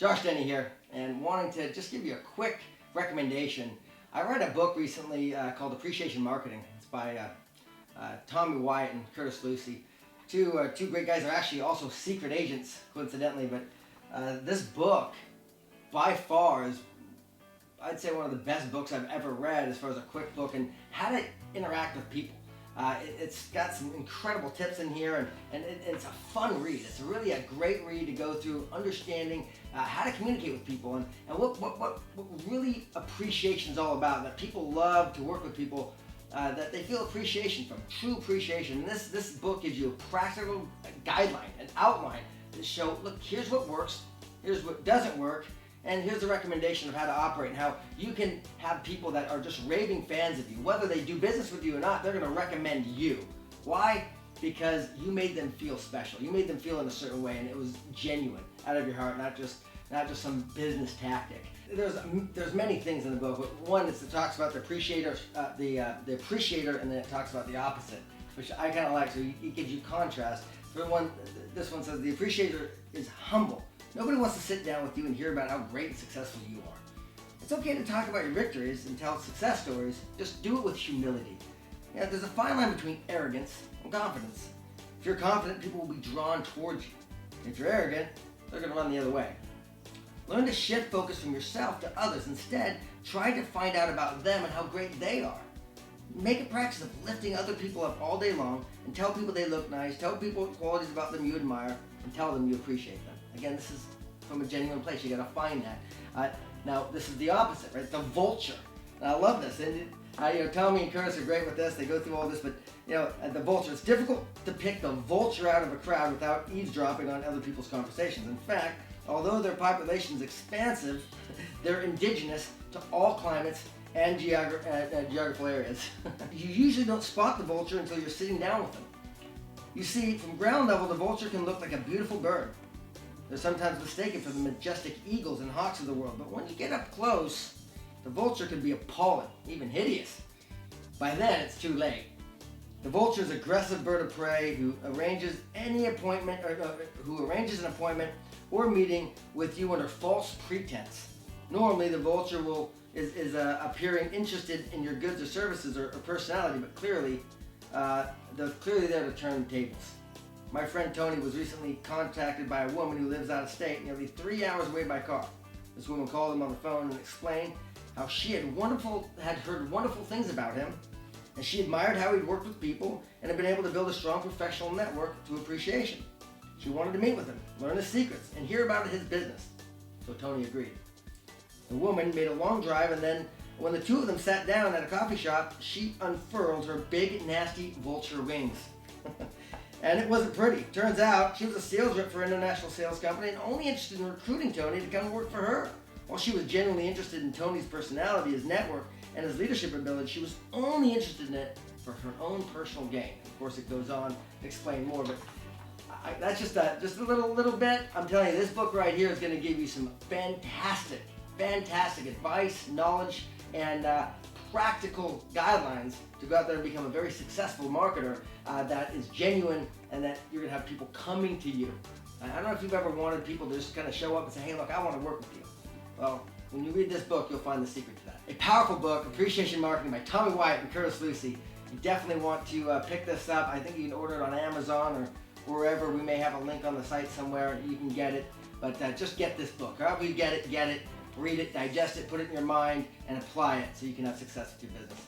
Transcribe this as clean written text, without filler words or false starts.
Denne here, and wanting to just give you a quick recommendation. I read a book recently called Appreciation Marketing. It's by Wyatt and Lewsey. Two great guys. Are actually also secret agents, coincidentally, but this book, by far, is, I'd say, one of the best books I've ever read as far as a quick book and how to interact with people. It's got some incredible tips in here, and it's a fun read. It's really a great read to go through, understanding how to communicate with people and what really appreciation is all about. That people love to work with people that they feel appreciation from, true appreciation. And this book gives you a practical guideline, an outline to show, look, here's what works, here's what doesn't work, and here's the recommendation of how to operate and how you can have people that are just raving fans of you. Whether they do business with you or not, they're going to recommend you. Why? Because you made them feel special. You made them feel in a certain way, and it was genuine, out of your heart, not just some business tactic. There's many things in the book, but one is it talks about the appreciator, the appreciator, and then it talks about the opposite, which I kind of like. So it gives you contrast. For one, this one says the appreciator is humble. Nobody wants to sit down with you and hear about how great and successful you are. It's okay to talk about your victories and tell success stories, just do it with humility. Yeah, there's a fine line between arrogance and confidence. If you're confident, people will be drawn towards you. If you're arrogant, they're going to run the other way. Learn to shift focus from yourself to others. Instead, try to find out about them and how great they are. Make a practice of lifting other people up all day long and tell people they look nice, tell people qualities about them you admire, and tell them you appreciate them. Again, this is from a genuine place. You got to find that. Now, this is the opposite, right? The vulture. And I love this. And Tommy and Curtis are great with this. They go through all this, but the vulture. It's difficult to pick the vulture out of a crowd without eavesdropping on other people's conversations. In fact, although their population is expansive, they're indigenous to all climates and geographical areas. You usually don't spot the vulture until you're sitting down with them. You see, from ground level, the vulture can look like a beautiful bird. They're sometimes mistaken for the majestic eagles and hawks of the world, but when you get up close, the vulture can be appalling, even hideous. By then, it's too late. The vulture is an aggressive bird of prey who arranges an appointment or meeting with you under false pretense. Normally, the vulture is appearing interested in your goods or services or personality, but clearly, they're clearly there to turn tables. My friend Tony was recently contacted by a woman who lives out of state, nearly 3 hours away by car. This woman called him on the phone and explained how she had heard wonderful things about him, and she admired how he'd worked with people and had been able to build a strong professional network to appreciation. She wanted to meet with him, learn his secrets, and hear about his business. So Tony agreed. The woman made a long drive, and then when the two of them sat down at a coffee shop, she unfurled her big, nasty vulture wings. And it wasn't pretty. Turns out she was a sales rep for an international sales company and only interested in recruiting Tony to come work for her. While she was genuinely interested in Tony's personality, his network, and his leadership ability, she was only interested in it for her own personal gain. Of course, it goes on to explain more, but that's just a little bit. I'm telling you, this book right here is going to give you some fantastic advice, knowledge, and practical guidelines to go out there and become a very successful marketer that is genuine and that you're going to have people coming to you. I don't know if you've ever wanted people to just kind of show up and say, hey, look, I want to work with you. Well, when you read this book, you'll find the secret to that. A powerful book, Appreciation Marketing by Tommy Wyatt and Lewsey. You definitely want to pick this up. I think you can order it on Amazon or wherever. We may have a link on the site somewhere. You can get it. But just get this book. However you get it, read it, digest it, put it in your mind, and apply it so you can have success with your business.